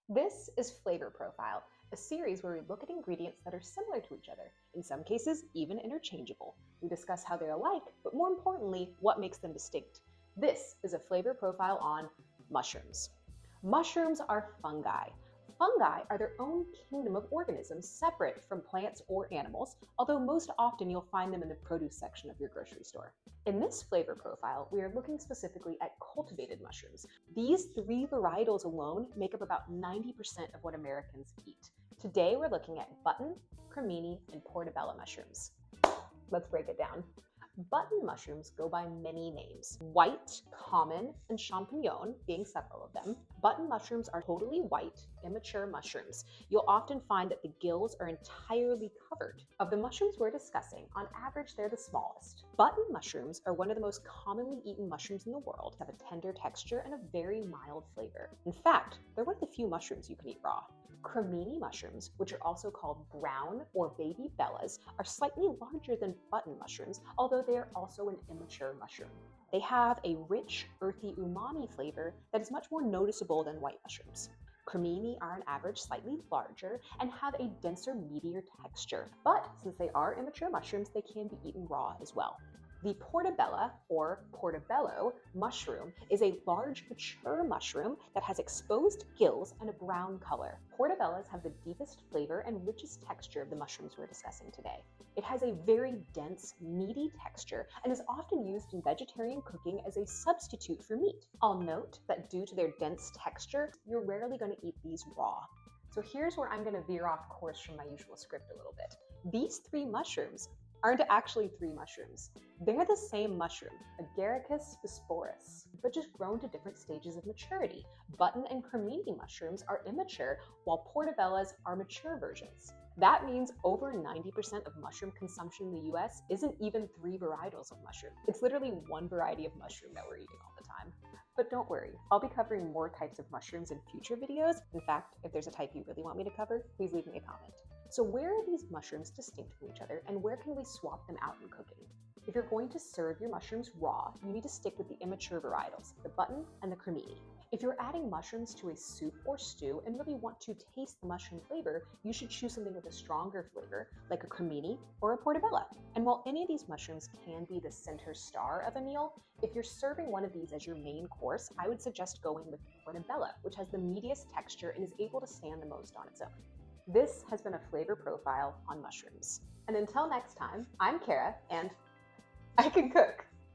This is Flavor Profile, a series where we look at ingredients that are similar to each other, in some cases even interchangeable. We discuss how they're alike, but more importantly, what makes them distinct. This is a flavor profile on mushrooms. Mushrooms are fungi. Fungi are their own kingdom of organisms separate from plants or animals, although most often you'll find them in the produce section of your grocery store. In this flavor profile, we are looking specifically at cultivated mushrooms. These three varietals alone make up about 90% of what Americans eat. Today we're looking at button, cremini, and portobello mushrooms. Let's break it down. Button mushrooms go by many names: white, common, and champignon being several of them. Button mushrooms are totally white, immature mushrooms. You'll often find that the gills are entirely covered. Of the mushrooms we're discussing, on average they're the smallest. Button mushrooms are one of the most commonly eaten mushrooms in the world, have a tender texture and a very mild flavor. In fact, they're one of the few mushrooms you can eat raw. Cremini mushrooms, which are also called brown or baby bellas, are slightly larger than button mushrooms, although they are also an immature mushroom. They have a rich, earthy umami flavor that is much more noticeable than white mushrooms. Cremini are on average slightly larger and have a denser, meatier texture, but since they are immature mushrooms, they can be eaten raw as well. The portobella, or portobello, mushroom is a large, mature mushroom that has exposed gills and a brown color. Portobellas have the deepest flavor and richest texture of the mushrooms we're discussing today. It has a very dense, meaty texture and is often used in vegetarian cooking as a substitute for meat. I'll note that due to their dense texture, you're rarely going to eat these raw. So here's where I'm going to veer off course from my usual script a little bit. These three mushrooms aren't actually three mushrooms. They're the same mushroom, Agaricus bisporus, but just grown to different stages of maturity. Button and cremini mushrooms are immature, while portobellas are mature versions. That means over 90% of mushroom consumption in the US isn't even three varietals of mushroom. It's literally one variety of mushroom that we're eating all the time. But don't worry, I'll be covering more types of mushrooms in future videos. In fact, if there's a type you really want me to cover, please leave me a comment. So where are these mushrooms distinct from each other, and where can we swap them out in cooking? If you're going to serve your mushrooms raw, you need to stick with the immature varietals, the button and the cremini. If you're adding mushrooms to a soup or stew and really want to taste the mushroom flavor, you should choose something with a stronger flavor, like a cremini or a portobello. And while any of these mushrooms can be the center star of a meal, if you're serving one of these as your main course, I would suggest going with portobello, which has the meatiest texture and is able to stand the most on its own. This has been a flavor profile on mushrooms. And until next time, I'm Kara, and I can cook.